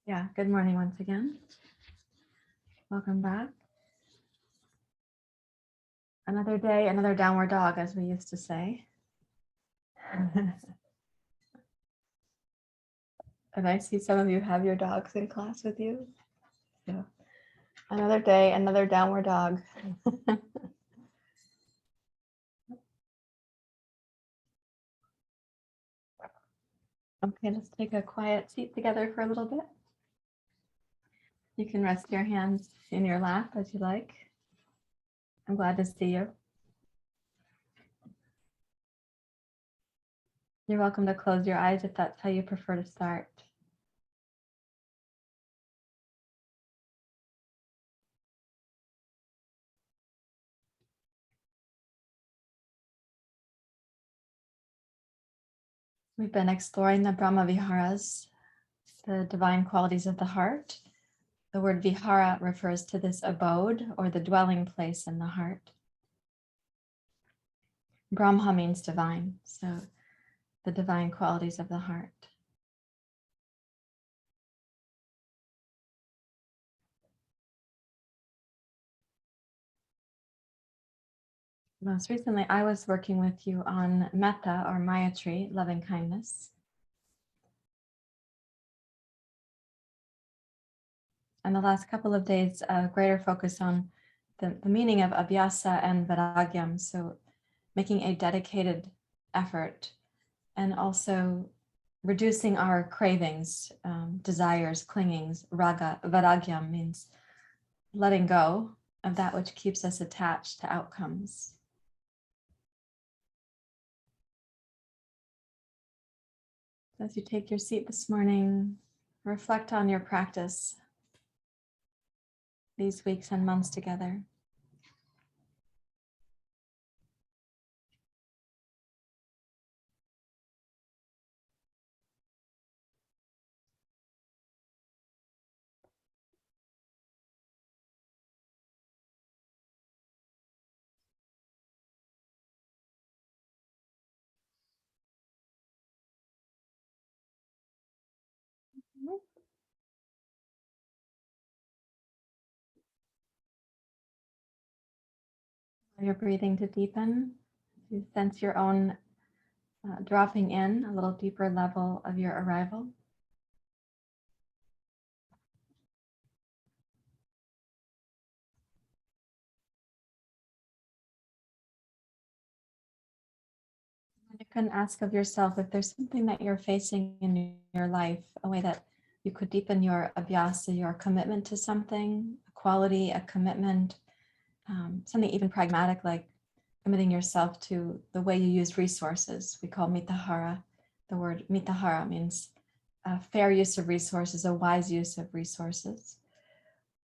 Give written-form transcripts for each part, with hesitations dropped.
Yeah, good morning once again. Welcome back. Another day, another downward dog, as we used to say. And I see some of you have your dogs in class with you. So another day, another downward dog. Okay, let's take a quiet seat together for a little bit. You can rest your hands in your lap as you like. I'm glad to see you. You're welcome to close your eyes if that's how you prefer to start. We've been exploring the Brahmaviharas, the divine qualities of the heart. The word vihara refers to this abode or the dwelling place in the heart. Brahma means divine, so the divine qualities of the heart. Most recently, I was working with you on metta or Mayatri, loving kindness. And the last couple of days, a greater focus on the meaning of Abhyasa and Vairagyam, so making a dedicated effort and also reducing our cravings, desires, clingings. Raga, Vairagyam means letting go of that which keeps us attached to outcomes. As you take your seat this morning, reflect on your practice these weeks and months together. You're breathing to deepen. You sense your own dropping in a little deeper level of your arrival. You can ask of yourself if there's something that you're facing in your life, a way that you could deepen your abhyasa, your commitment to something, a quality, a commitment, something even pragmatic like committing yourself to the way you use resources. We call mitahara. The word mitahara means a fair use of resources, a wise use of resources.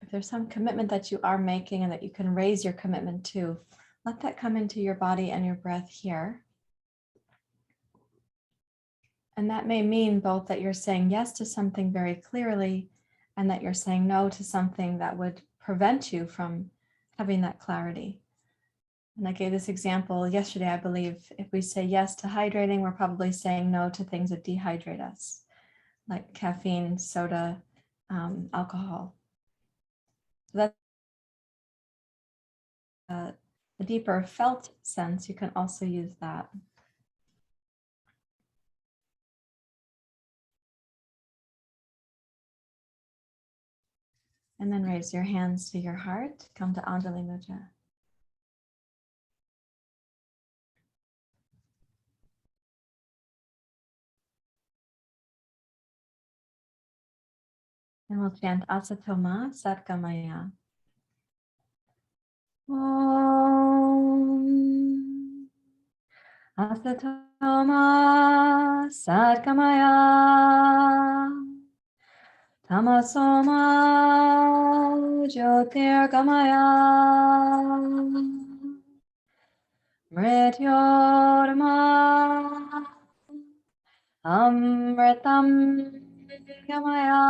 If there's some commitment that you are making and that you can raise your commitment to, let that come into your body and your breath here. And that may mean both that you're saying yes to something very clearly and that you're saying no to something that would prevent you from having that clarity. And I gave this example yesterday, I believe. If we say yes to hydrating, we're probably saying no to things that dehydrate us, like caffeine, soda, alcohol. So that's a deeper felt sense. You can also use that. And then raise your hands to your heart. Come to Anjali Mudra. And we'll chant Asatoma Satgamaya. Om Asatoma Satgamaya. Tamasoma Jyotirgamaya. Mrityorma Amritam Gamaya.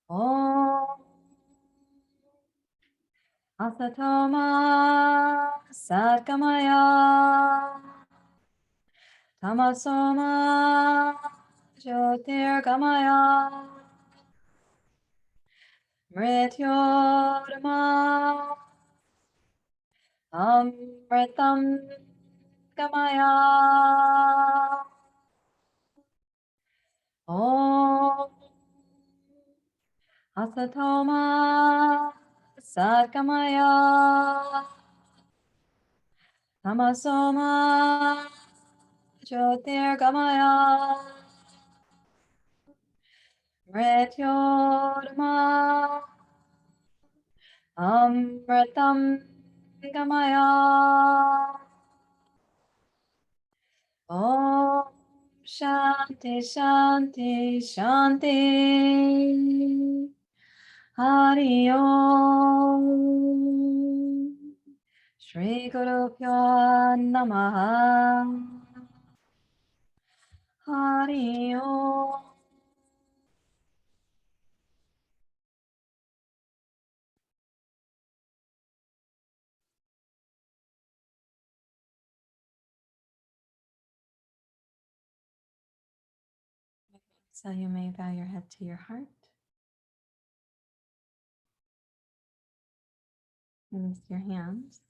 Om Asatoma Satgamaya. Tamasoma Jyotirgamaya Mrityorma Amritam Gamaya Om Asatoma Satgamaya Tamasoma Jyotirgamaya Mrityorma Amritam Gamaya Om Shanti Shanti Shanti Hari Om Shri Guru Pyo Namaha Hari Om. So you may bow your head to your heart. Release your hands.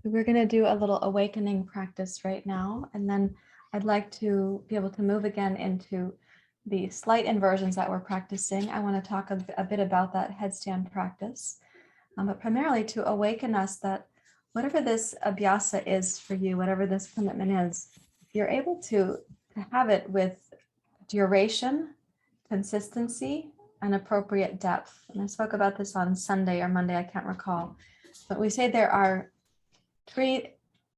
We're going to do a little awakening practice right now, and then I'd like to be able to move again into the slight inversions that we're practicing. I want to talk a bit about that headstand practice, but primarily to awaken us that whatever this abhyasa is for you, whatever this commitment is, you're able to have it with duration, consistency, and appropriate depth. And I spoke about this on Sunday or Monday, I can't recall, but we say there are 3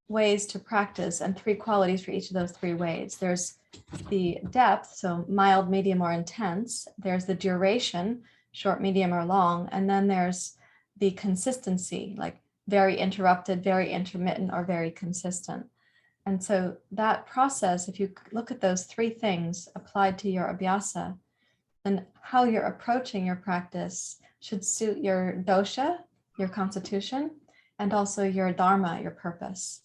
ways to practice and 3 qualities for each of those 3 ways. There's the depth, so mild, medium, or intense. There's the duration, short, medium, or long. And then there's the consistency, like very interrupted, very intermittent, or very consistent. And so that process, if you look at those 3 things applied to your abhyasa, then how you're approaching your practice should suit your dosha, your constitution, and also your dharma, your purpose.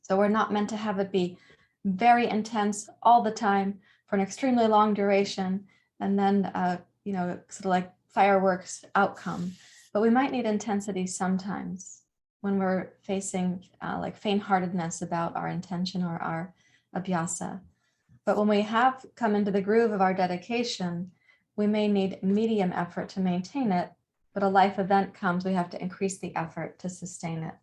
So we're not meant to have it be very intense all the time for an extremely long duration, and then sort of like fireworks outcome. But we might need intensity sometimes when we're facing like faint-heartedness about our intention or our abhyasa. But when we have come into the groove of our dedication, we may need medium effort to maintain it, but a life event comes, we have to increase the effort to sustain it.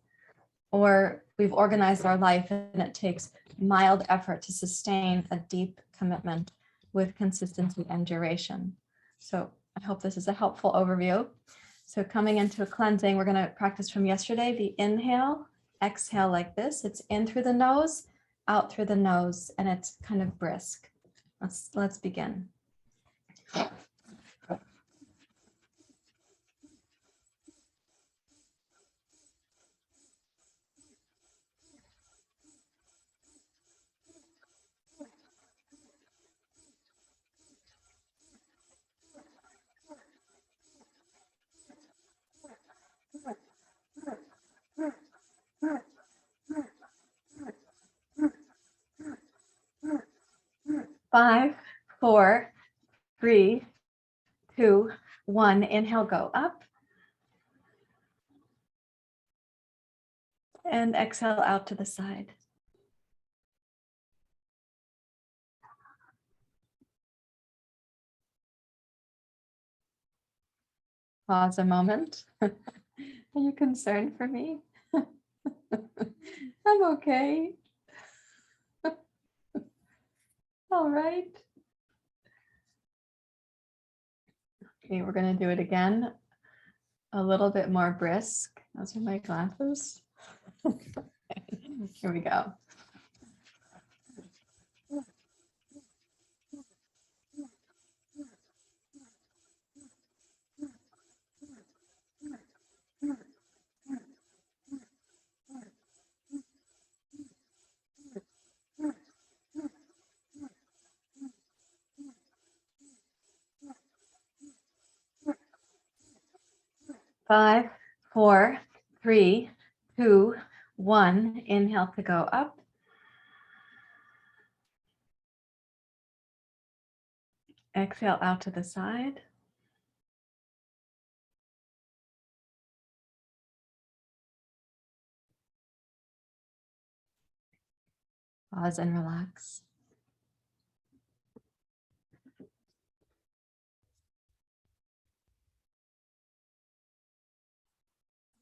Or we've organized our life and it takes mild effort to sustain a deep commitment with consistency and duration. So I hope this is a helpful overview. So coming into a cleansing, we're going to practice from yesterday, the inhale, exhale like this. It's in through the nose, out through the nose, and it's kind of brisk. Let's begin. Five, four, three, two, one. Inhale, go up. And exhale out to the side. Pause a moment. Are you concerned for me? I'm okay. All right. Okay, we're going to do it again. A little bit more brisk. Those are my glasses. Here we go. Five, four, three, two, one. Inhale to go up. Exhale out to the side. Pause and relax.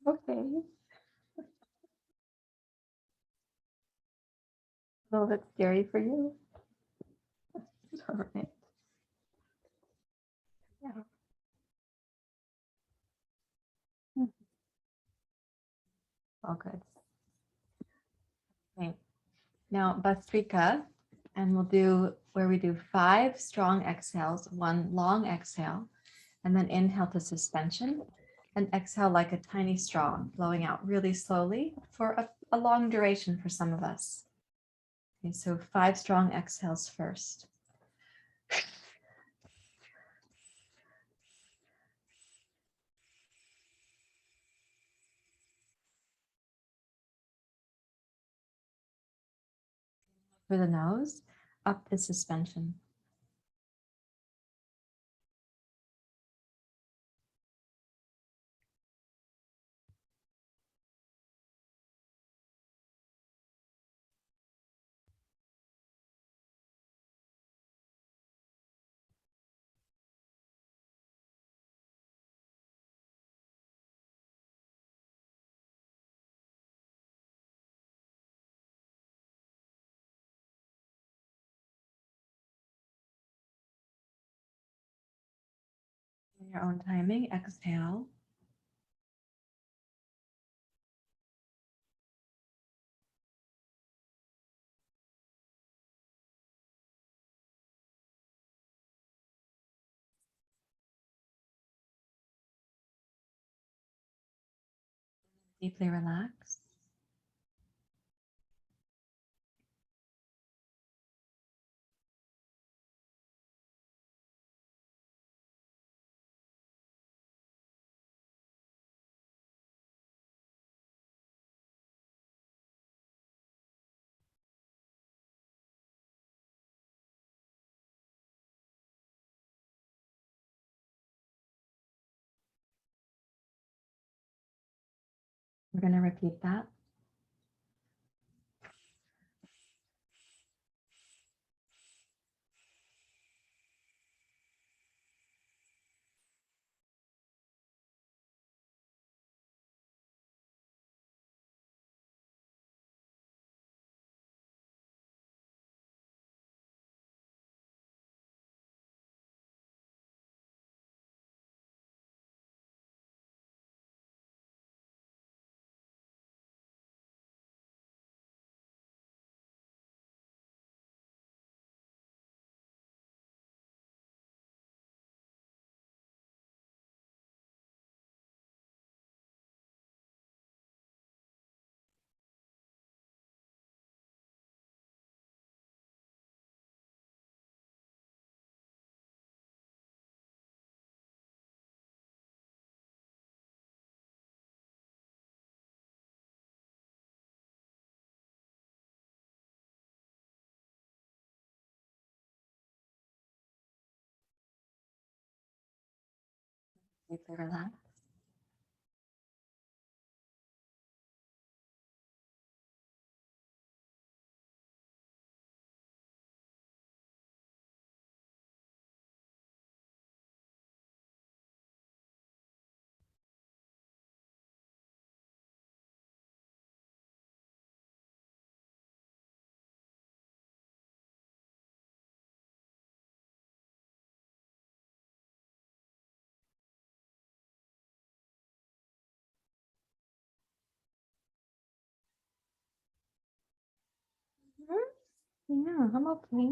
Okay. A little bit scary for you. All right. Yeah. All good. Okay. Now, Bhastrika, and we'll do where we do 5 strong exhales, 1 long exhale, and then inhale to suspension, and exhale like a tiny straw, blowing out really slowly for a long duration for some of us. Okay, so 5 strong exhales first. For the nose, up is suspension. In your own timing, exhale. Deeply relax. We're going to repeat that. Deeply relax. Yeah, I'm okay.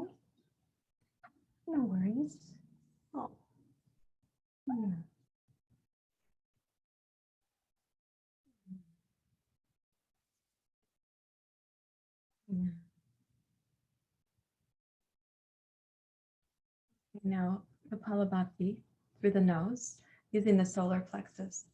No worries. Oh, yeah. Yeah. Now, Kapalabhati through the nose, using the solar plexus.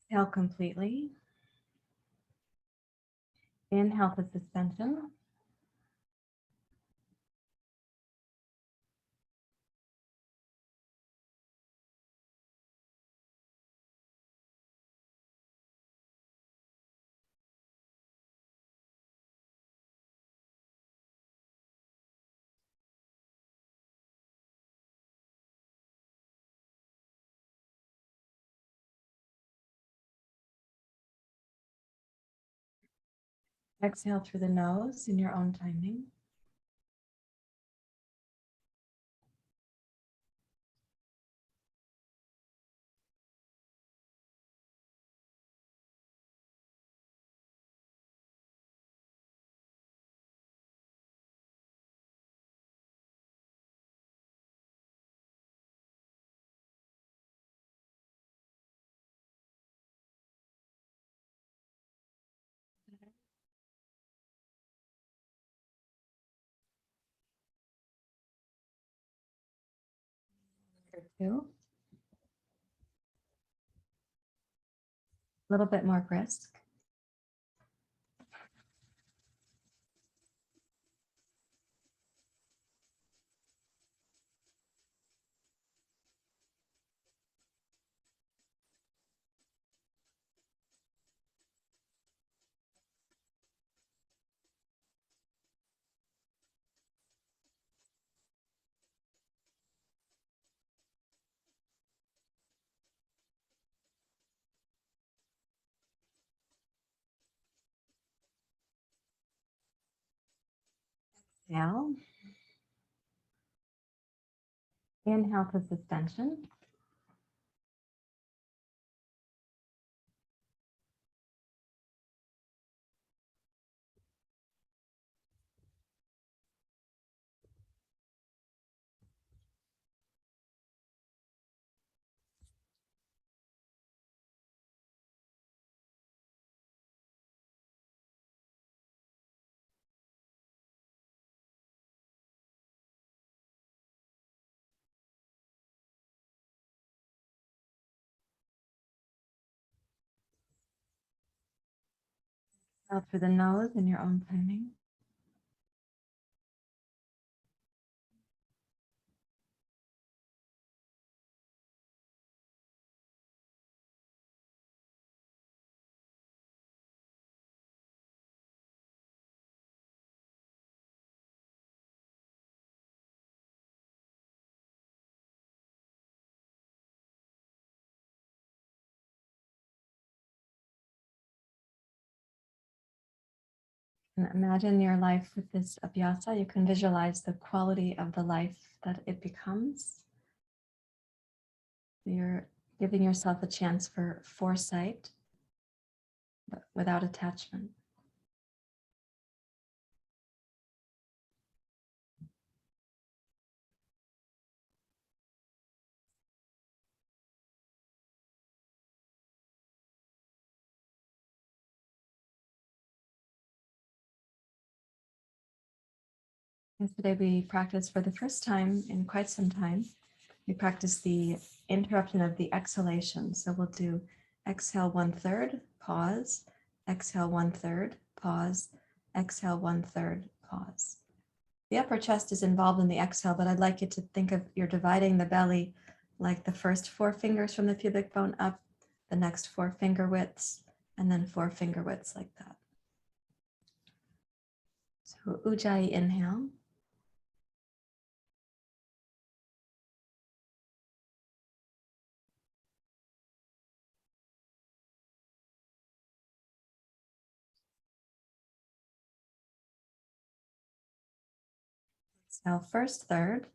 Exhale completely. Inhale to suspension. Exhale through the nose in your own timing. Two. A little bit more brisk. Exhale. Inhale to suspension. Out through the nose in your own timing. And imagine your life with this abhyasa. You can visualize the quality of the life that it becomes. You're giving yourself a chance for foresight, but without attachment. Yesterday we practiced for the first time in quite some time. We practiced the interruption of the exhalation. So we'll do exhale 1/3, pause, exhale 1/3, pause, exhale 1/3, pause. The upper chest is involved in the exhale, but I'd like you to think of you're dividing the belly like the first 4 fingers from the pubic bone up, the next 4 finger widths, and then 4 finger widths like that. So Ujjayi inhale. Exhale first third.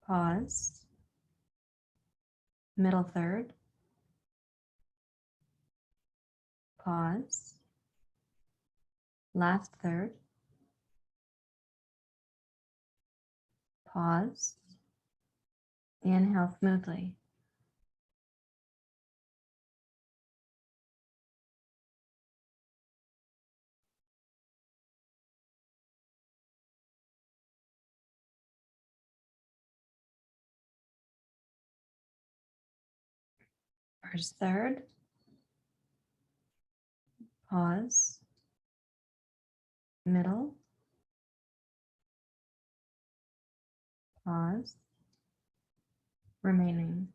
Pause. Middle third. Pause. Last third. Pause. Inhale smoothly. First, third. Pause. Middle. Pause. Remaining.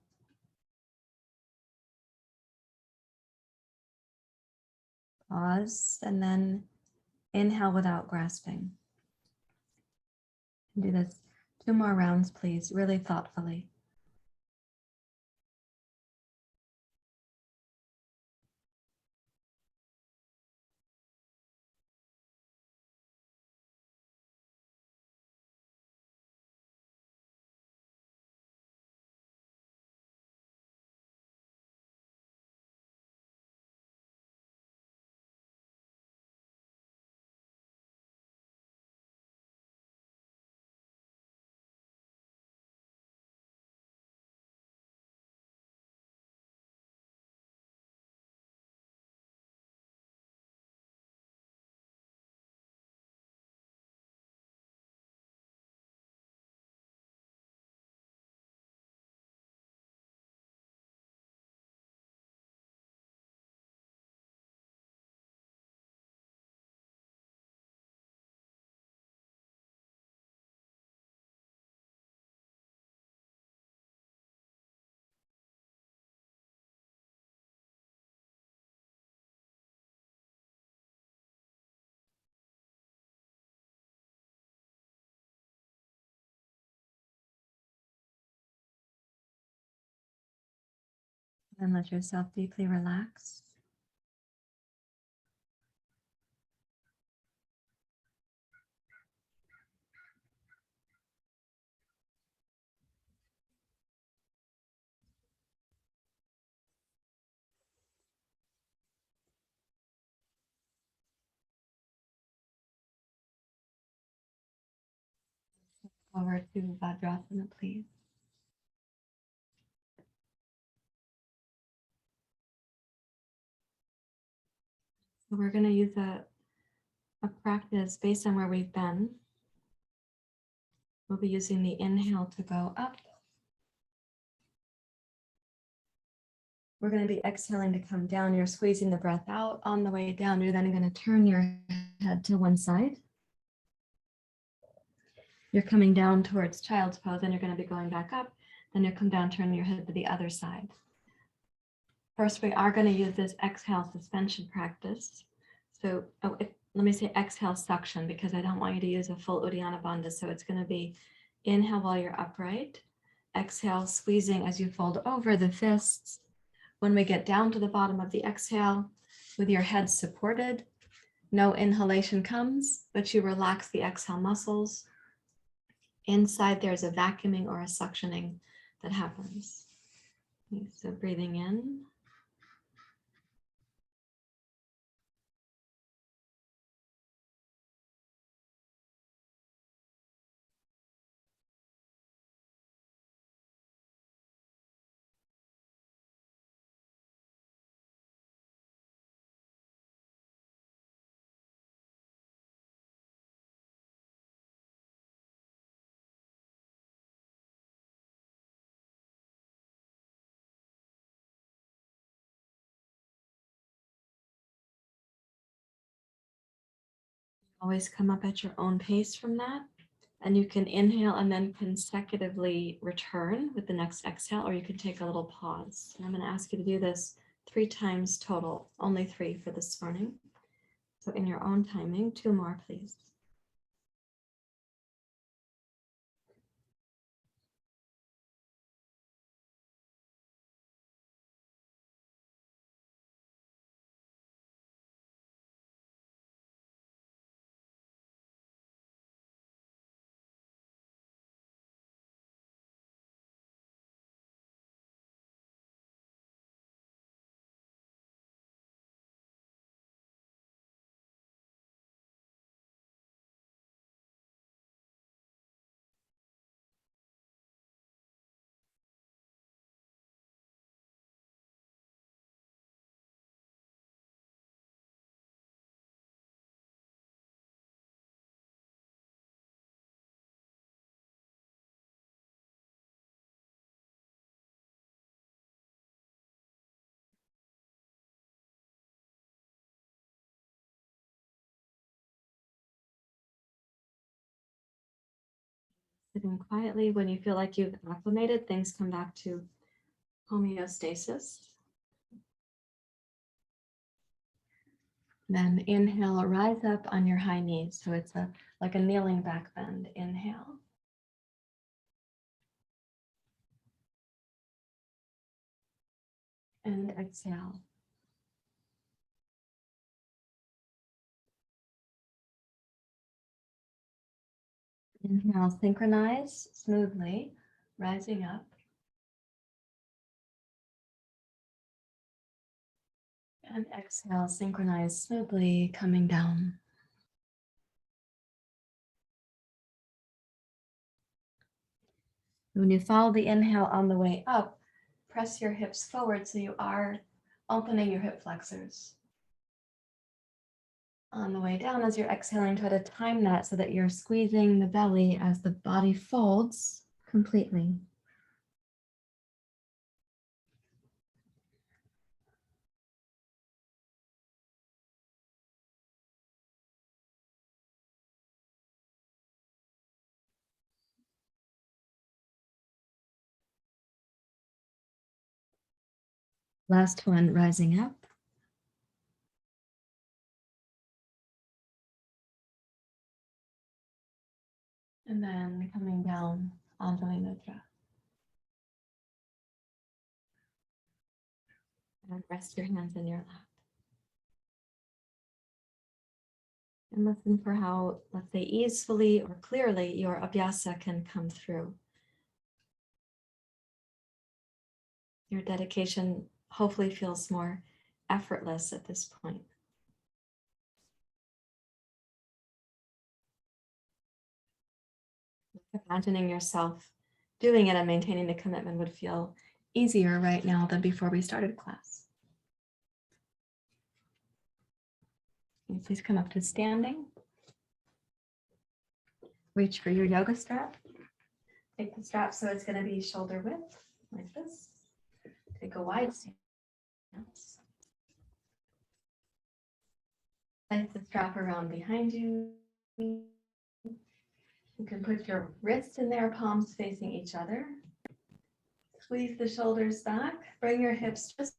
Pause, and then inhale without grasping. Do this 2 more rounds, please, really thoughtfully. And let yourself deeply relax. Over to Vajrasana, please. So we're going to use a practice based on where we've been. We'll be using the inhale to go up. We're going to be exhaling to come down. You're squeezing the breath out on the way down. You're then going to turn your head to one side. You're coming down towards child's pose, and you're going to be going back up. Then you'll come down, turn your head to the other side. First, we are going to use this exhale suspension practice. So let me say exhale suction, because I don't want you to use a full Uddiyana Bandha. So it's going to be inhale while you're upright. Exhale, squeezing as you fold over the fists. When we get down to the bottom of the exhale, with your head supported, no inhalation comes, but you relax the exhale muscles. Inside, there's a vacuuming or a suctioning that happens. Okay, so breathing in. Always come up at your own pace from that. And you can inhale and then consecutively return with the next exhale, or you can take a little pause. And I'm going to ask you to do this 3 times total, only 3 for this morning. So in your own timing, 2 more, please. Sitting quietly. When you feel like you've acclimated, things come back to homeostasis. Then inhale, rise up on your high knees. So it's like a kneeling back bend. Inhale. And exhale. Inhale, synchronize smoothly, rising up. And exhale, synchronize smoothly, coming down. When you follow the inhale on the way up, press your hips forward so you are opening your hip flexors. On the way down, as you're exhaling, try to time that so that you're squeezing the belly as the body folds completely. Last one, rising up. And then coming down, Anjali Mudra. And rest your hands in your lap. And listen for how, let's say, easily or clearly your Abhyasa can come through. Your dedication hopefully feels more effortless at this point. Imagining yourself doing it and maintaining the commitment would feel easier right now than before we started class. And please come up to standing. Reach for your yoga strap. Take the strap so it's going to be shoulder width, like this. Take a wide stance. Place the strap around behind you. You can put your wrists in there, palms facing each other. Squeeze the shoulders back. Bring your hips just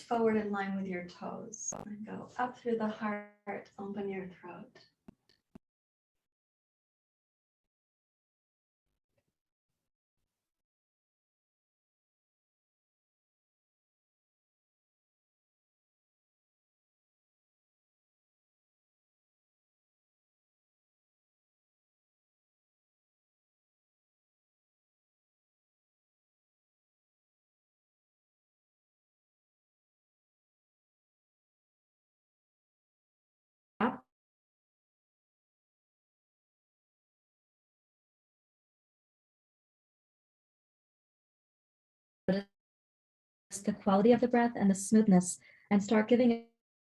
forward in line with your toes. And go up through the heart, open your throat. The quality of the breath and the smoothness, and start giving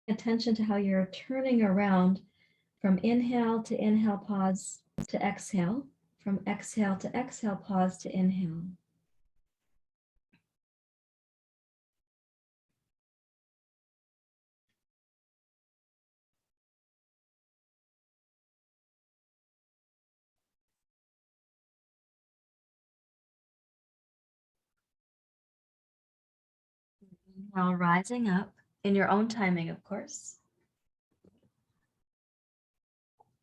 attention to how you're turning around from inhale to inhale, pause to exhale, from exhale to exhale, pause to inhale. Now rising up in your own timing, of course.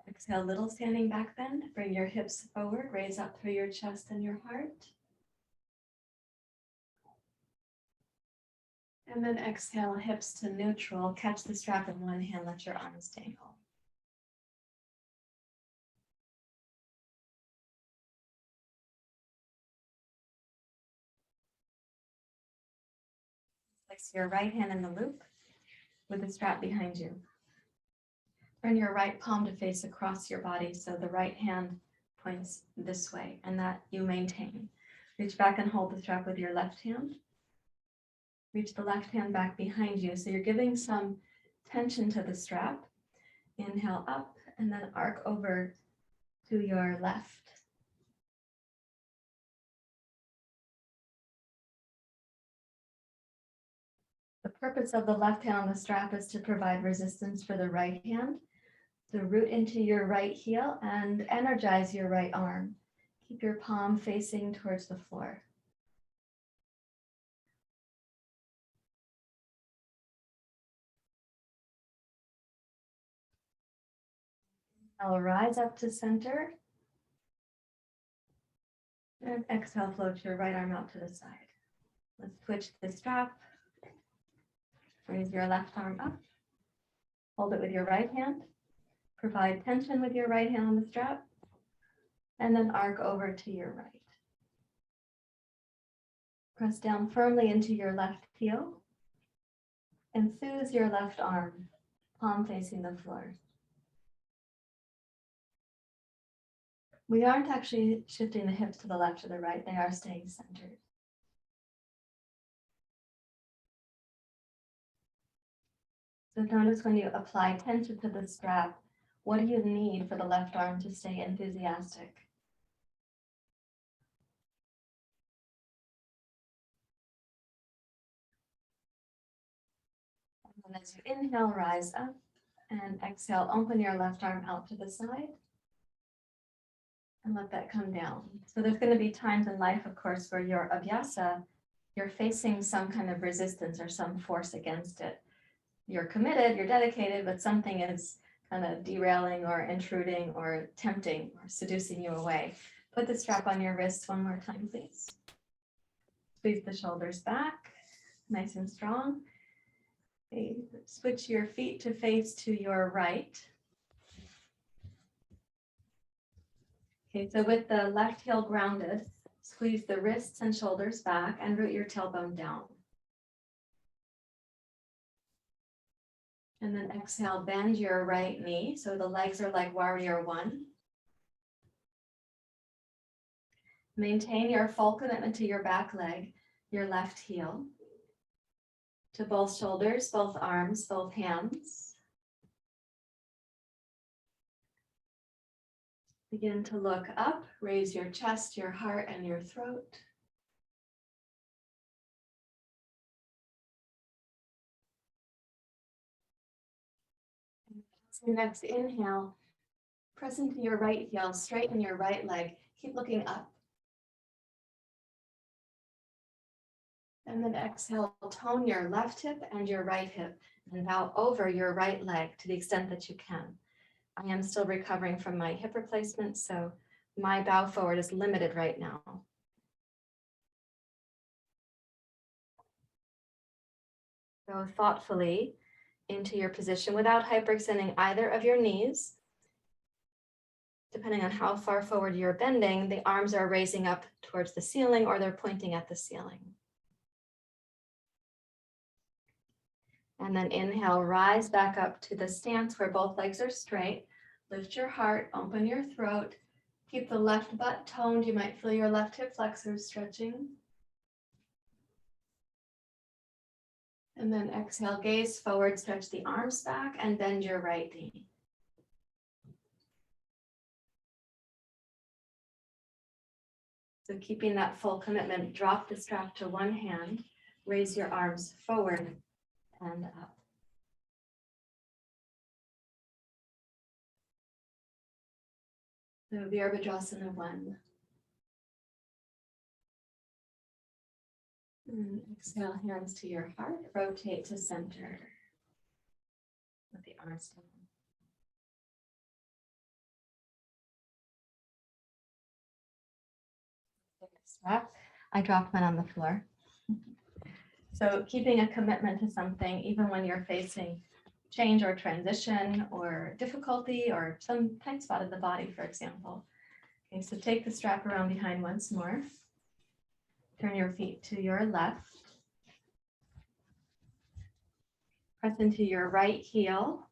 Exhale, little standing back bend. Bring your hips forward, raise up through your chest and your heart. And then exhale, hips to neutral. Catch the strap in one hand, let your arms dangle. Place your right hand in the loop with the strap behind you. Turn your right palm to face across your body so the right hand points this way, and that you maintain. Reach back and hold the strap with your left hand. Reach the left hand back behind you. So you're giving some tension to the strap. Inhale up and then arc over to your left. The purpose of the left hand on the strap is to provide resistance for the right hand, to root into your right heel and energize your right arm. Keep your palm facing towards the floor. Now rise up to center. And exhale, float your right arm out to the side. Let's switch the strap. Raise your left arm up. Hold it with your right hand. Provide tension with your right hand on the strap. And then arc over to your right. Press down firmly into your left heel. Enthuse your left arm, palm facing the floor. We aren't actually shifting the hips to the left or the right. They are staying centered. So notice when you apply tension to the strap, what do you need for the left arm to stay enthusiastic? And as you inhale, rise up, and exhale, open your left arm out to the side and let that come down. So there's going to be times in life, of course, where your Abhyasa, you're facing some kind of resistance or some force against it. You're committed, you're dedicated, but something is kind of derailing or intruding or tempting or seducing you away. Put the strap on your wrist one more time, please. Squeeze the shoulders back, nice and strong. Okay. Switch your feet to face to your right. Okay, so with the left heel grounded, squeeze the wrists and shoulders back and root your tailbone down. And then exhale, bend your right knee. So the legs are like warrior one. Maintain your full commitment to your back leg, your left heel, to both shoulders, both arms, both hands. Begin to look up, raise your chest, your heart, and your throat. So next inhale, press into your right heel, straighten your right leg, keep looking up. And then exhale, tone your left hip and your right hip, and bow over your right leg to the extent that you can. I am still recovering from my hip replacement, so my bow forward is limited right now. Go thoughtfully into your position without hyperextending either of your knees. Depending on how far forward you're bending, the arms are raising up towards the ceiling or they're pointing at the ceiling. And then inhale, rise back up to the stance where both legs are straight. Lift your heart, open your throat. Keep the left butt toned. You might feel your left hip flexors stretching. And then exhale, gaze forward, stretch the arms back and bend your right knee. So keeping that full commitment, drop the strap to one hand, raise your arms forward and up. So Virabhadrasana 1. And exhale, hands to your heart, rotate to center with the arms down. Strap. I dropped mine on the floor. So keeping a commitment to something, even when you're facing change or transition or difficulty or some tight spot in the body, for example. Okay, so take the strap around behind once more. Turn your feet to your left. Press into your right heel.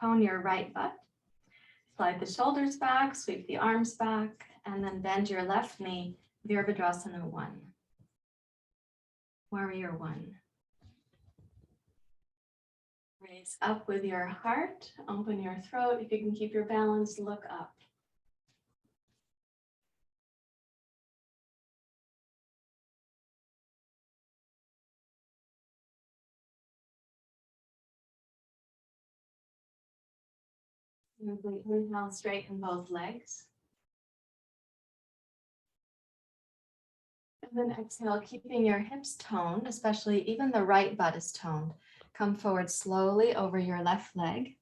Tone your right butt. Slide the shoulders back, sweep the arms back, and then bend your left knee, Virabhadrasana 1. Warrior 1. Raise up with your heart, open your throat. If you can keep your balance, look up. Inhale, straighten both legs. And then exhale, keeping your hips toned, especially even the right butt is toned. Come forward slowly over your left leg.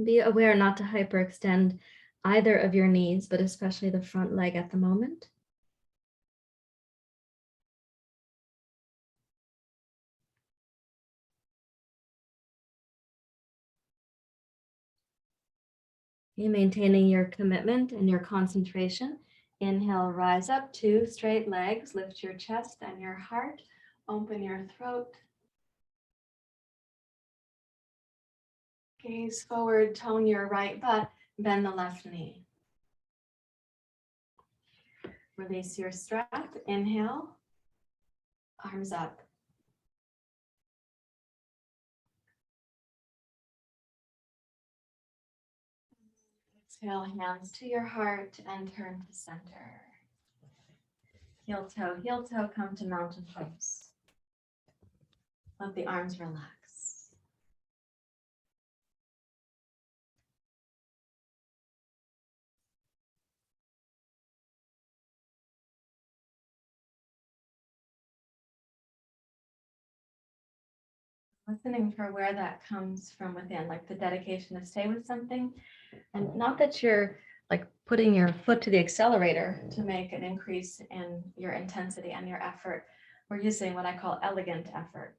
Be aware not to hyperextend either of your knees, but especially the front leg at the moment. Okay, maintaining your commitment and your concentration. Inhale, rise up, 2 straight legs, lift your chest and your heart, open your throat. Gaze forward, tone your right butt, bend the left knee. Release your strap, inhale, arms up. Exhale, hands to your heart and turn to center. Heel toe, come to mountain pose. Let the arms relax. Listening for where that comes from within, like the dedication to stay with something. And not that you're like putting your foot to the accelerator to make an increase in your intensity and your effort. We're using what I call elegant effort.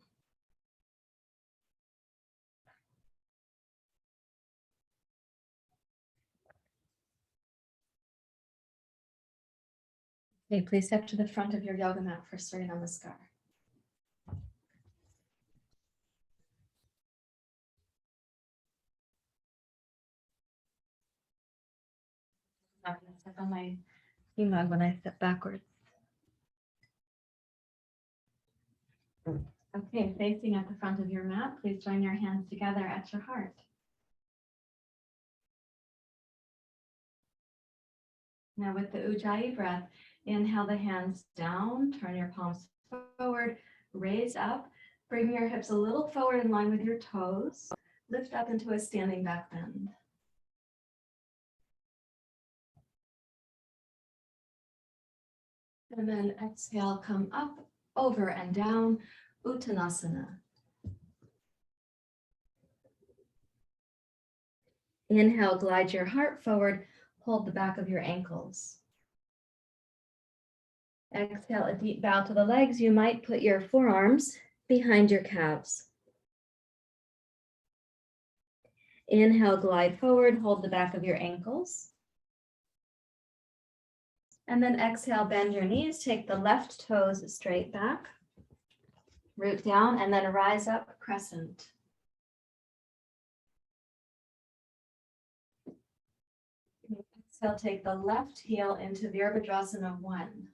Okay, please step to the front of your yoga mat for surya namaskar. I'm going to step on my tea mug when I step backwards. Okay, facing at the front of your mat, please join your hands together at your heart. Now with the Ujjayi breath, inhale the hands down, turn your palms forward, raise up, bring your hips a little forward in line with your toes, lift up into a standing back bend. And then exhale, come up, over and down, Uttanasana. Inhale, glide your heart forward, hold the back of your ankles. Exhale, a deep bow to the legs. You might put your forearms behind your calves. Inhale, glide forward, hold the back of your ankles. And then exhale, bend your knees, take the left toes straight back, root down, and then rise up, crescent. Exhale, take the left heel into Virabhadrasana 1.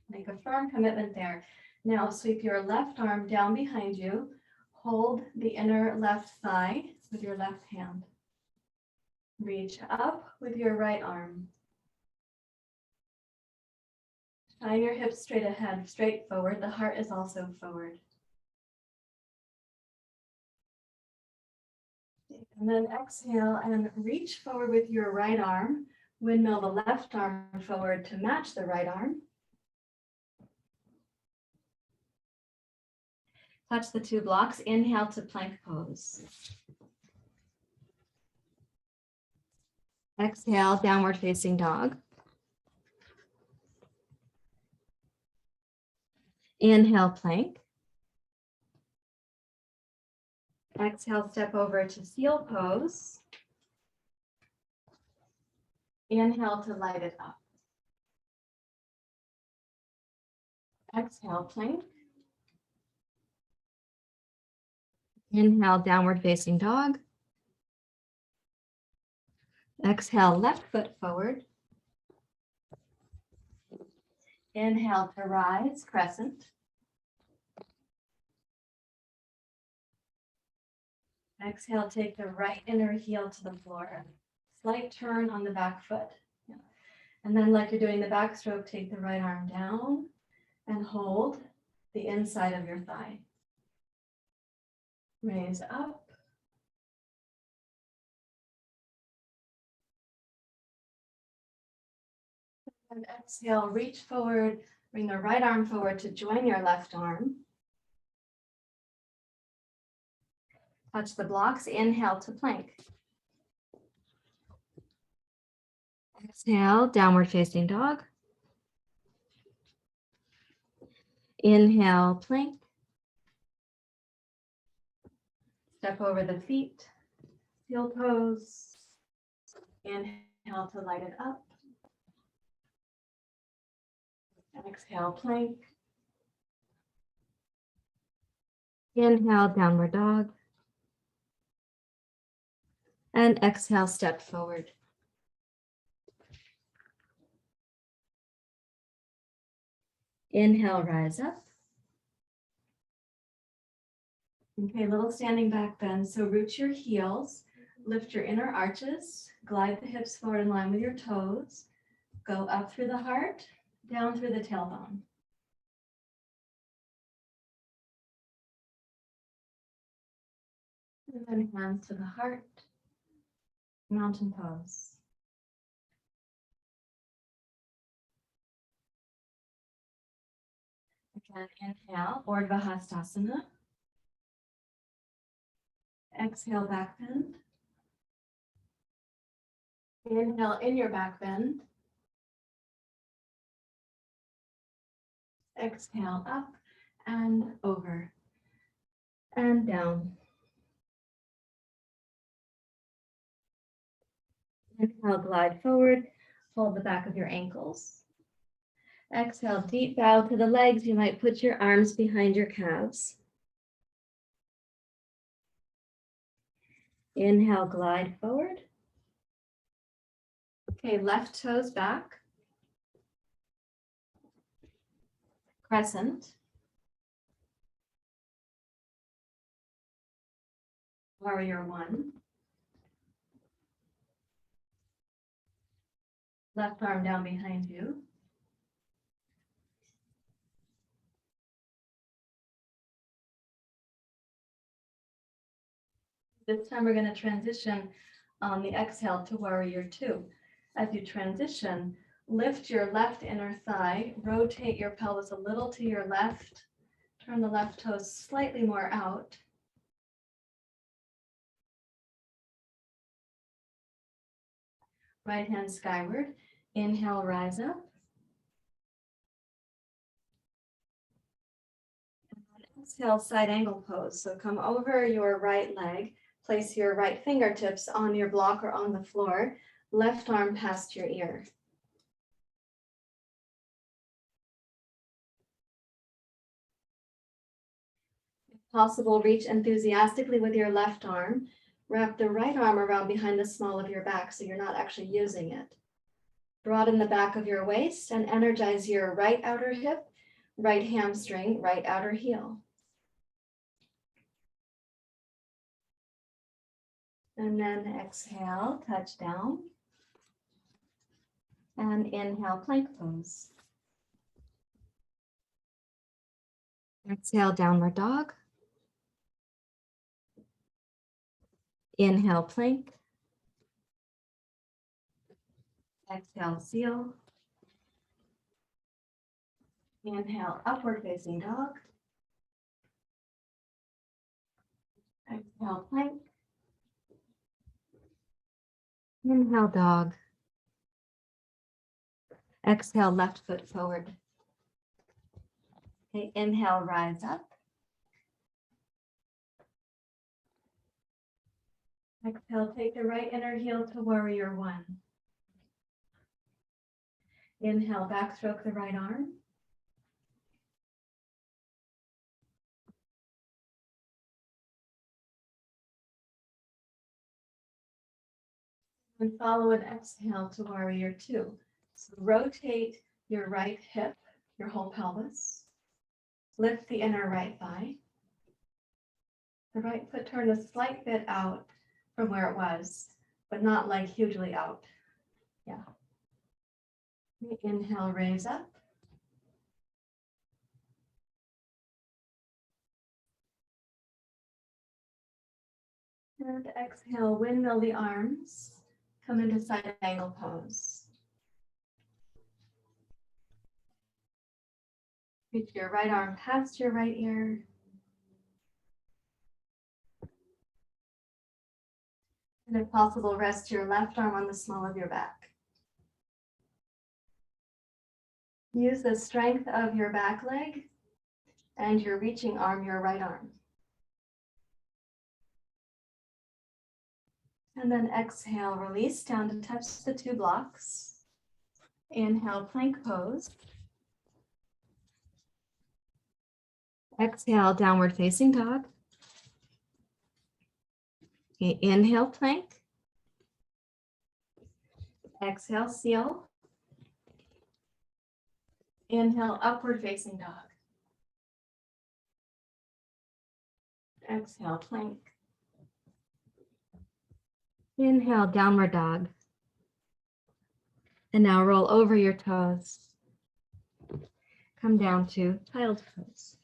Make a firm commitment there. Now sweep your left arm down behind you. Hold the inner left thigh with your left hand. Reach up with your right arm. Shine your hips straight ahead, straight forward. The heart is also forward. And then exhale and reach forward with your right arm. Windmill the left arm forward to match the right arm. Touch the 2 blocks. Inhale to plank pose. Exhale, downward facing dog. Inhale, plank. Exhale, step over to seal pose. Inhale to light it up. Exhale, plank. Inhale, downward facing dog. Exhale, left foot forward. Inhale to rise, crescent. Exhale, take the right inner heel to the floor. Slight turn on the back foot. Yeah. And then like you're doing the backstroke, take the right arm down and hold. the inside of your thigh. Raise up. And exhale, reach forward, bring the right arm forward to join your left arm. Touch the blocks, inhale to plank. Exhale, downward facing dog. Inhale, plank. Step over the feet, heel pose. Inhale to light it up. Exhale, plank. Inhale, downward dog. And exhale, step forward. Inhale, rise up. Okay, little standing back bend. So root your heels, lift your inner arches, glide the hips forward in line with your toes, go up through the heart, down through the tailbone. And then hands to the heart, mountain pose. Again, inhale, Urdhva. Exhale, back bend. Inhale in your back bend. Exhale, up and over and down. Inhale, glide forward, hold the back of your ankles. Exhale, deep bow to the legs. You might put your arms behind your calves. Inhale, glide forward. Okay, left toes back. Crescent. Warrior one. Left arm down behind you. This time we're going to transition on the exhale to warrior two. As you transition, lift your left inner thigh, rotate your pelvis a little to your left, turn the left toes slightly more out. Right hand skyward. Inhale, rise up. Exhale, side angle pose. So come over your right leg, place your right fingertips on your block or on the floor, left arm past your ear. If possible, reach enthusiastically with your left arm. Wrap the right arm around behind the small of your back so you're not actually using it. Broaden the back of your waist and energize your right outer hip, right hamstring, right outer heel. And then exhale, touch down. And inhale, plank pose. Exhale, downward dog. Inhale, plank. Exhale, seal. Inhale, upward facing dog. Exhale, plank. Inhale, dog. Exhale, left foot forward. Okay, inhale, rise up. Exhale, take the right inner heel to warrior one. Inhale, backstroke the right arm. And follow an exhale to warrior two. So rotate your right hip, your whole pelvis. Lift the inner right thigh. The right foot turned a slight bit out from where it was, but not like hugely out. Yeah. Inhale, raise up. And exhale, windmill the arms. Come into side angle pose. Reach your right arm past your right ear. And if possible, rest your left arm on the small of your back. Use the strength of your back leg and your reaching arm, your right arm. And then exhale, release down to touch the two blocks. Inhale, plank pose. Exhale, downward facing dog. Okay, inhale, plank. Exhale, seal. Inhale, upward facing dog. Exhale, plank. Inhale, downward dog. And now roll over your toes. Come down to child's pose.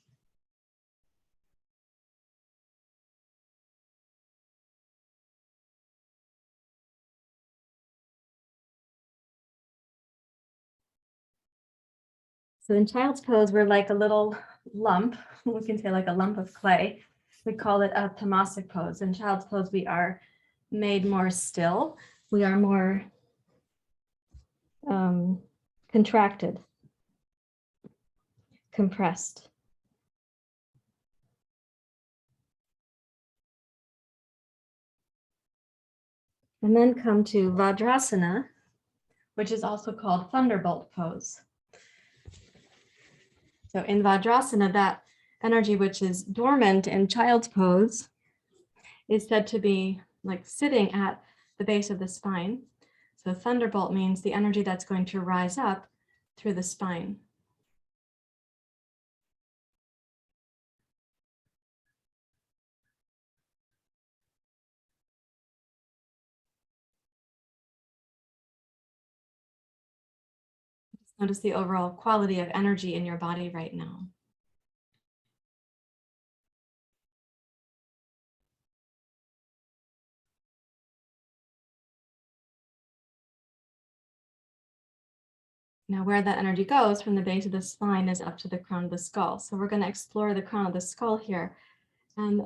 So in child's pose, we're like a little lump. We can say like a lump of clay. We call it a tamasic pose. In child's pose, we are made more still. We are more contracted, compressed. And then come to Vajrasana, which is also called thunderbolt pose. So in Vajrasana, that energy which is dormant in child's pose is said to be like sitting at the base of the spine. So thunderbolt means the energy that's going to rise up through the spine. Just notice the overall quality of energy in your body right now. Now where that energy goes from the base of the spine is up to the crown of the skull. So we're going to explore the crown of the skull here. And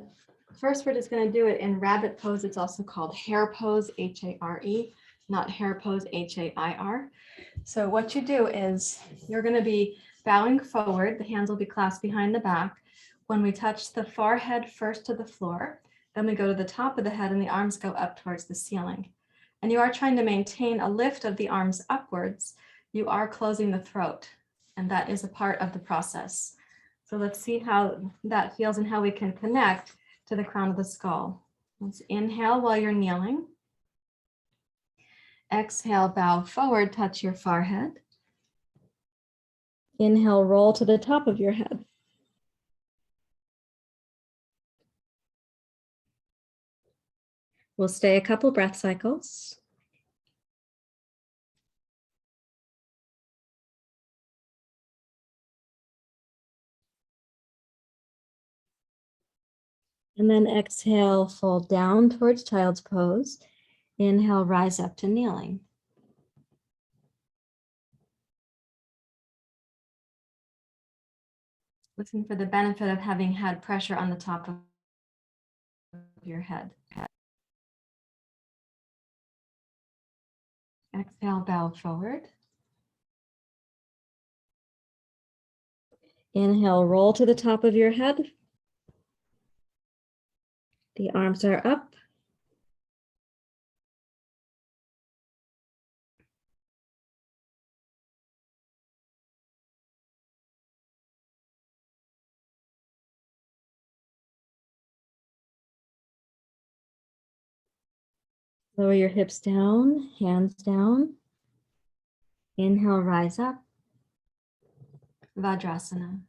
first, we're just going to do it in rabbit pose. It's also called hare pose, H-A-R-E, not hair pose, H-A-I-R. So what you do is you're going to be bowing forward. The hands will be clasped behind the back. When we touch the forehead first to the floor, then we go to the top of the head and the arms go up towards the ceiling. And you are trying to maintain a lift of the arms upwards. You are closing the throat, and that is a part of the process. So let's see how that feels and how we can connect to the crown of the skull. Let's inhale while you're kneeling. Exhale, bow forward, touch your forehead. Inhale, roll to the top of your head. We'll stay a couple breath cycles. And then exhale, fold down towards child's pose. Inhale, rise up to kneeling. Listen for the benefit of having had pressure on the top of your head. Exhale, bow forward. Inhale, roll to the top of your head. The arms are up. Lower your hips down, hands down. Inhale, rise up. Vajrasana.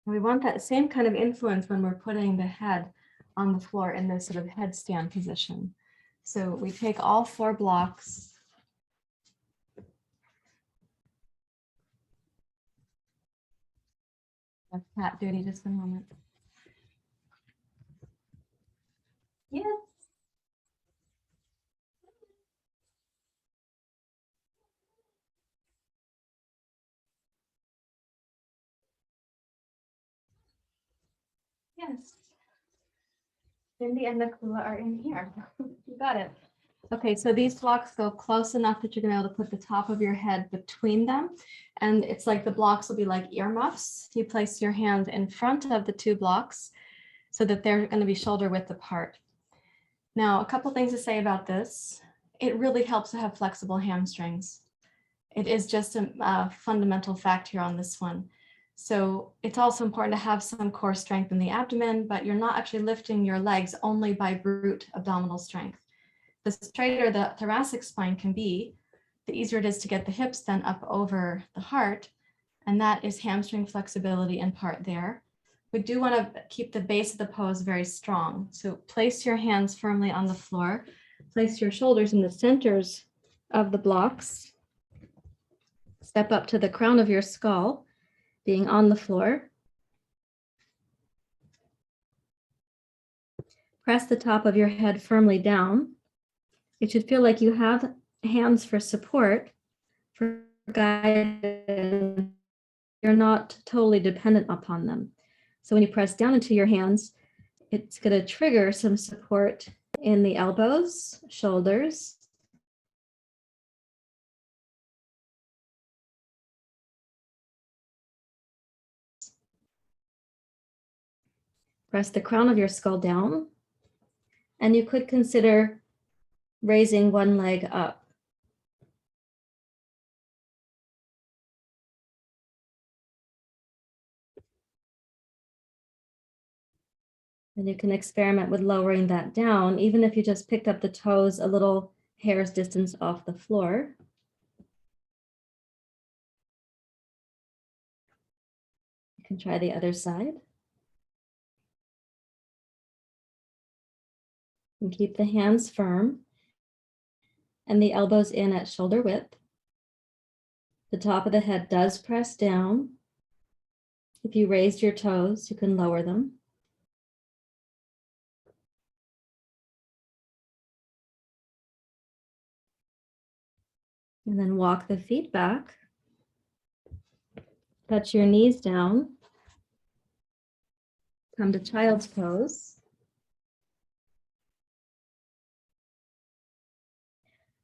And we want that same kind of influence when we're putting the head on the floor in this sort of headstand position. So we take all 4 blocks That's cat duty, just a moment. Yes. Yes. Cindy and Nicola are in here. You got it. Okay, so these blocks go close enough that you're gonna be able to put the top of your head between them. And it's like the blocks will be like earmuffs. You place your hand in front of the two blocks so that they're gonna be shoulder width apart. Now, a couple things to say about this. It really helps to have flexible hamstrings. It is just a fundamental fact here on this one. So it's also important to have some core strength in the abdomen, but you're not actually lifting your legs only by brute abdominal strength. The straighter the thoracic spine can be, the easier it is to get the hips then up over the heart. And that is hamstring flexibility in part there. We do want to keep the base of the pose very strong. So place your hands firmly on the floor. Place your shoulders in the centers of the blocks. Step up to the crown of your skull, being on the floor. Press the top of your head firmly down. It should feel like you have hands for support, for guidance. You're not totally dependent upon them. So when you press down into your hands, it's going to trigger some support in the elbows, shoulders. Press the crown of your skull down, and you could consider raising one leg up. And you can experiment with lowering that down, even if you just picked up the toes a little hair's distance off the floor. You can try the other side. And keep the hands firm and the elbows in at shoulder width. The top of the head does press down. If you raised your toes, you can lower them. And then walk the feet back. Touch your knees down. Come to child's pose.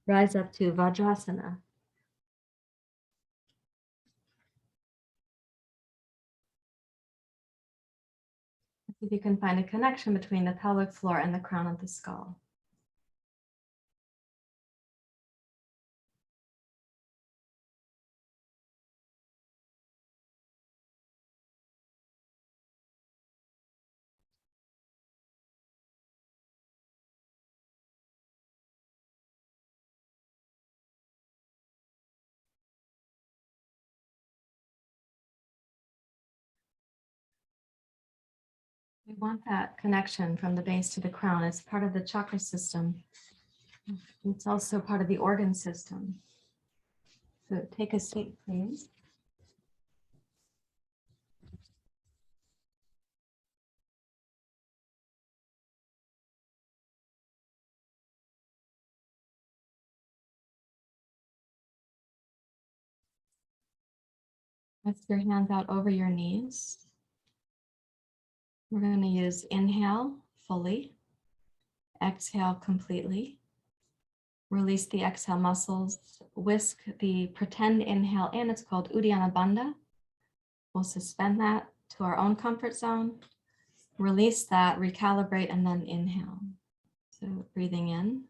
Rise up to Vajrasana. See if you can find a connection between the pelvic floor and the crown of the skull. We want that connection from the base to the crown. It's part of the chakra system. It's also part of the organ system. So take a seat, please. Rest your hands out over your knees. We're going to use inhale fully, exhale completely. Release the exhale muscles, whisk the pretend inhale in. It's called Uddiyana Bandha. We'll suspend that to our own comfort zone. Release that, recalibrate, and then inhale. So breathing in.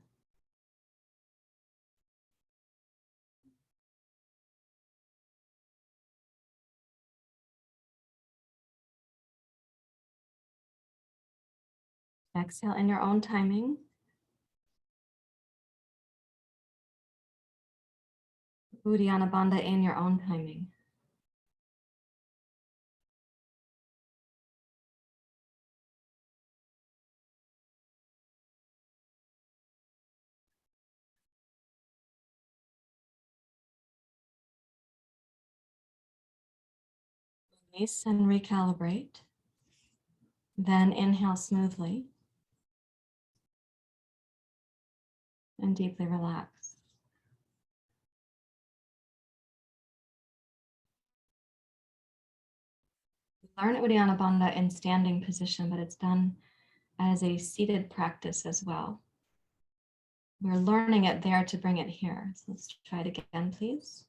Exhale in your own timing. Uddiyana Bandha in your own timing. Release and recalibrate. Then inhale smoothly and deeply relax. Learn Uddiyana Bandha in standing position, but it's done as a seated practice as well. We're learning it there to bring it here. So let's try it again, please.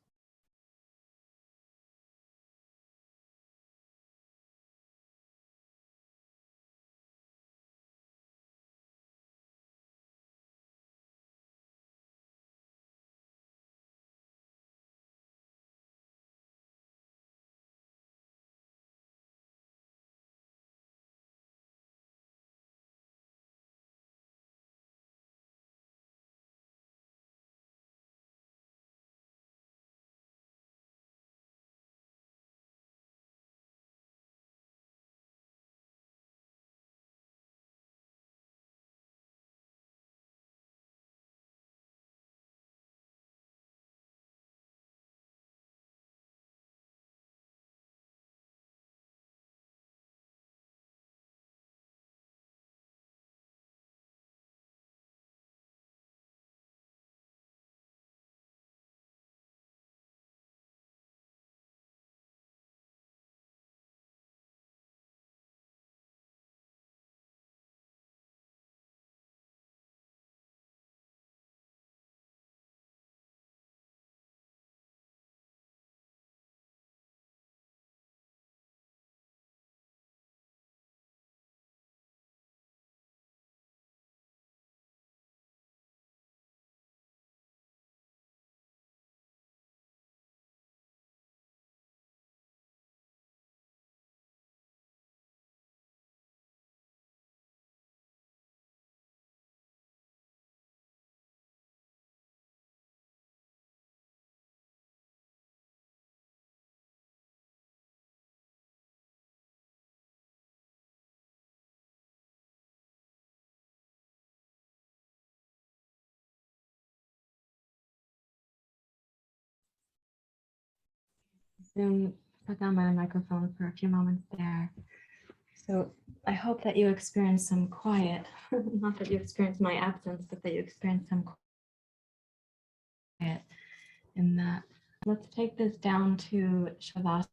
Zoom, put down my microphone for a few moments there. So I hope that you experience some quiet, not that you experience my absence, but that you experience some quiet in that. Let's take this down to Shavasana.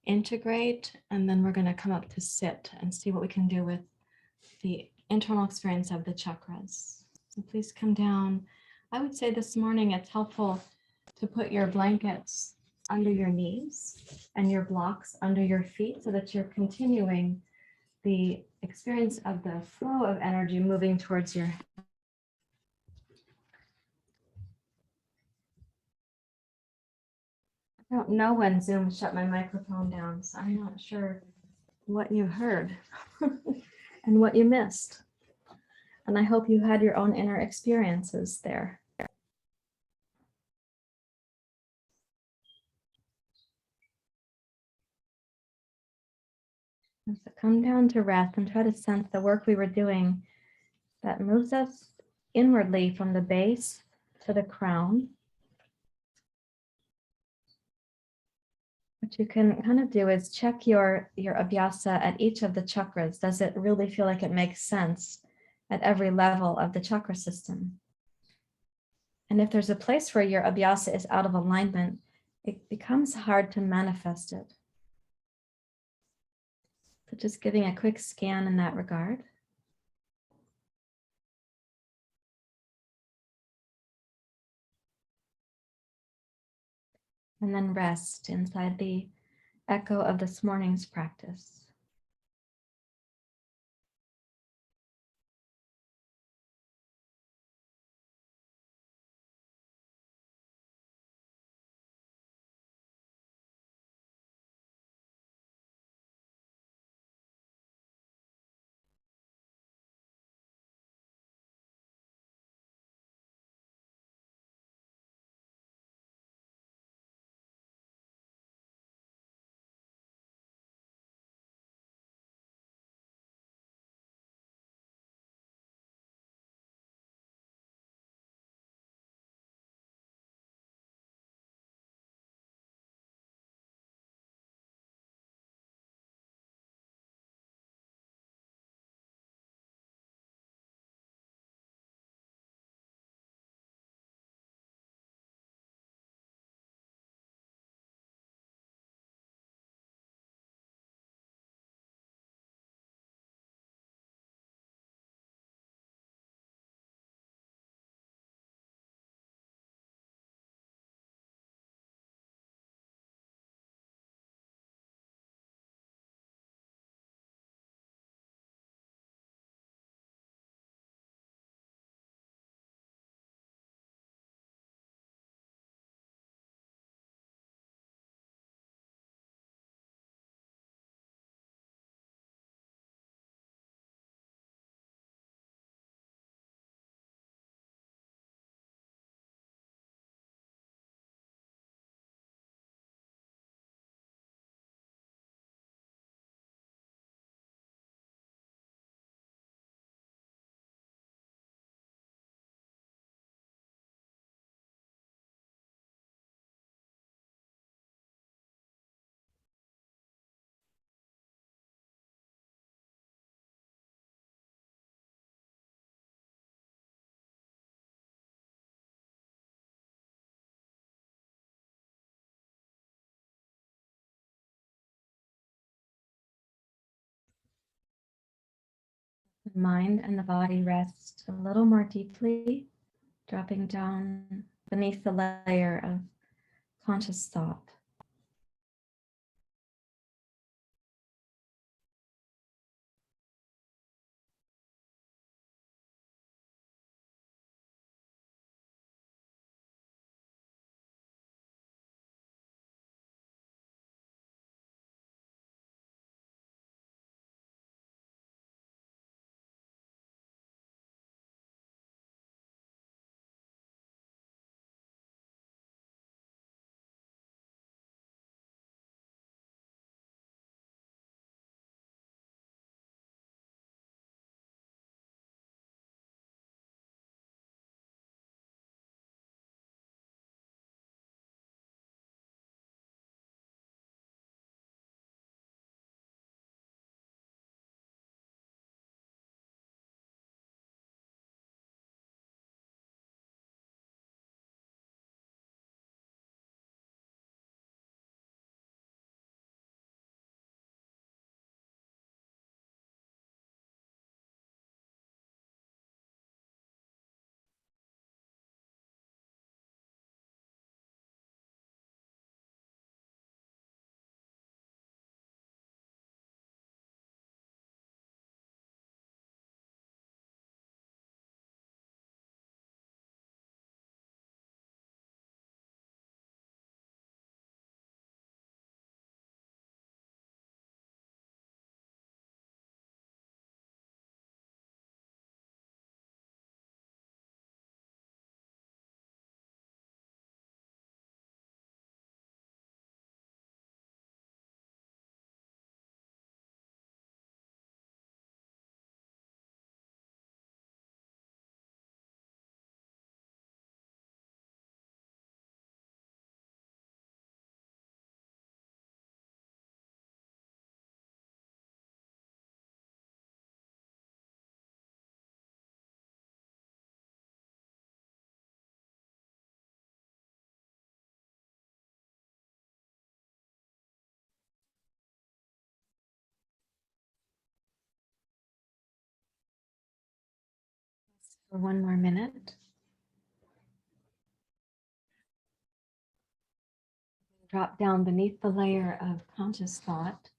Integrate, and then we're going to come up to sit and see what we can do with the internal experience of the chakras. So please come down. I would say this morning it's helpful to put your blankets under your knees and your blocks under your feet so that you're continuing the experience of the flow of energy moving towards your head. I don't know when Zoom shut my microphone down, so I'm not sure what you heard and what you missed. And I hope you had your own inner experiences there. So come down to rest and try to sense the work we were doing that moves us inwardly from the base to the crown. What you can kind of do is check your Abhyasa at each of the chakras. Does it really feel like it makes sense at every level of the chakra system? And if there's a place where your Abhyasa is out of alignment, it becomes hard to manifest it. So just giving a quick scan in that regard. And then rest inside the echo of this morning's practice. The mind and the body rest a little more deeply, dropping down beneath the layer of conscious thought. For one more minute. Drop down beneath the layer of conscious thought.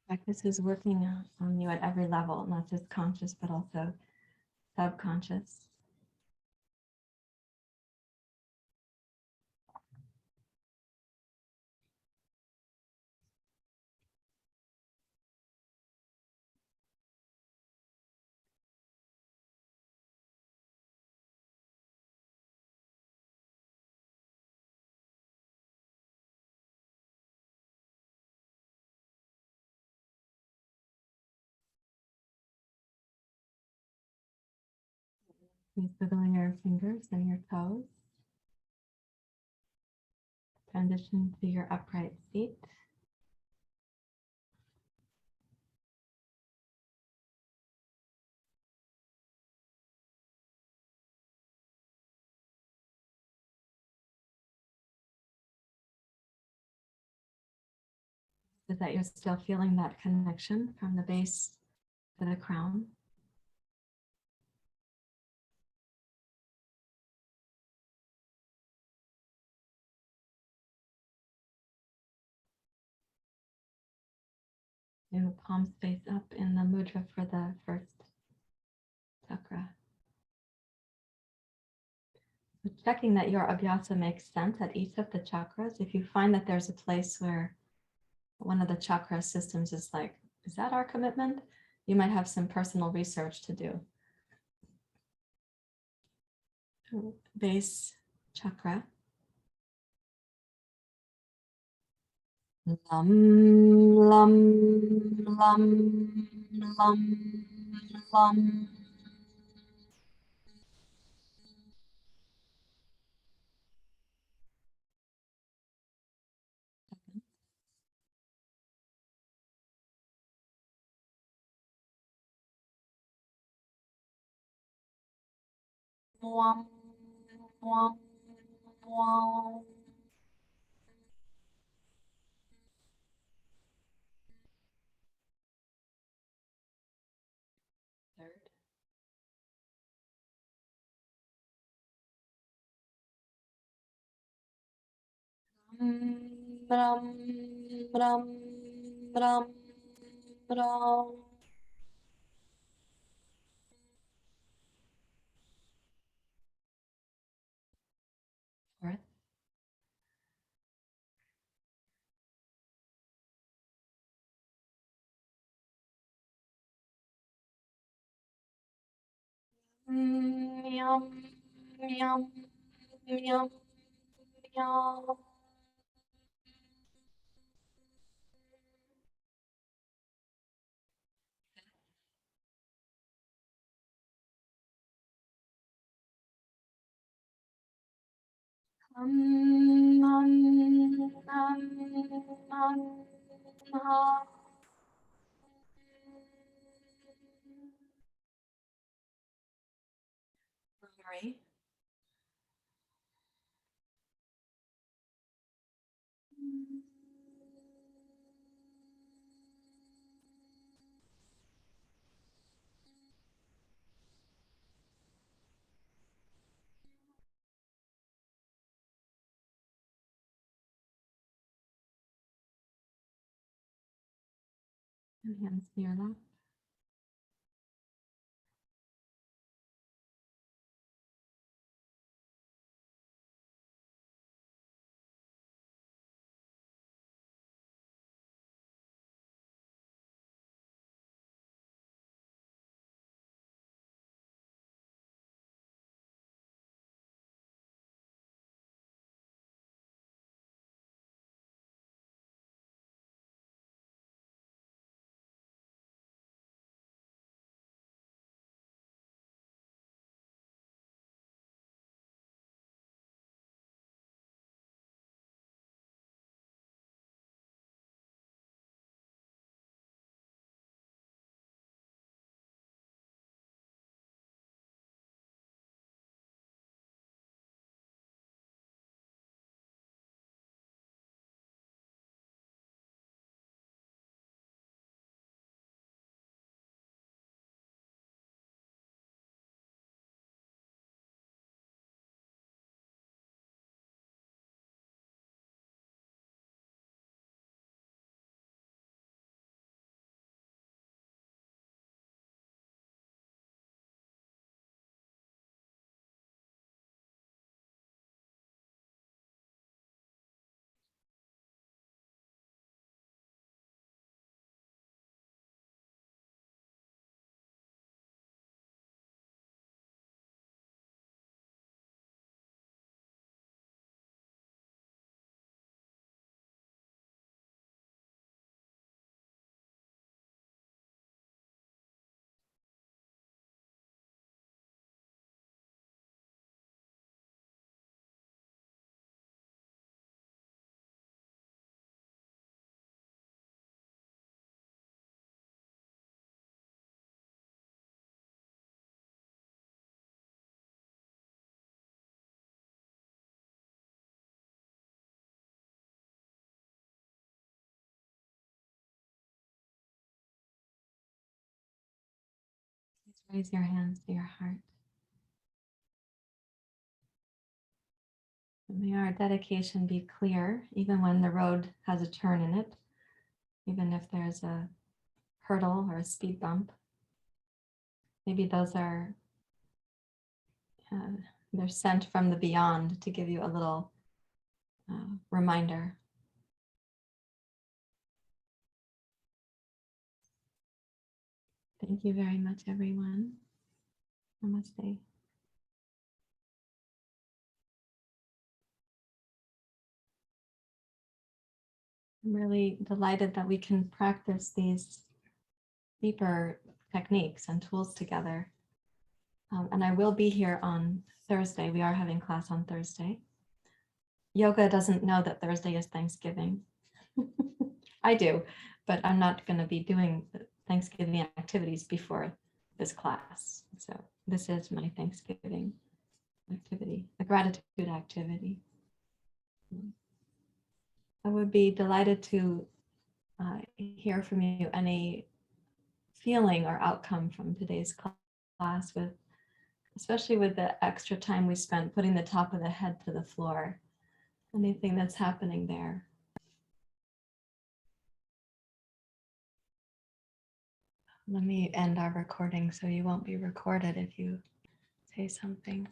Practice is working on you at every level, not just conscious, but also subconscious. Please wiggle your fingers and your toes. Transition to your upright seat. So that you're still feeling that connection from the base to the crown. Your palms face up in the mudra for the first chakra. So checking that your Abhyasa makes sense at each of the chakras. If you find that there's a place where one of the chakra systems is like, is that our commitment? You might have some personal research to do. Base chakra. Lam, lam, lam, lam, lam. Mwam, Third. Bram, bram, bram, bram. Fourth. Yum, yum, yum, yum. Memory. And hands to your left. Please raise your hands to your heart. And may our dedication be clear, even when the road has a turn in it, even if there's a hurdle or a speed bump. Maybe those are, they're sent from the beyond to give you a little reminder. Thank you very much, everyone. Namaste. I'm really delighted that we can practice these deeper techniques and tools together. And I will be here on Thursday. We are having class on Thursday. Yoga doesn't know that Thursday is Thanksgiving. I do, but I'm not going to be doing Thanksgiving activities before this class. So this is my Thanksgiving activity, a gratitude activity. I would be delighted to hear from you any feeling or outcome from today's class, with especially with the extra time we spent putting the top of the head to the floor. Anything that's happening there. Let me end our recording so you won't be recorded if you say something.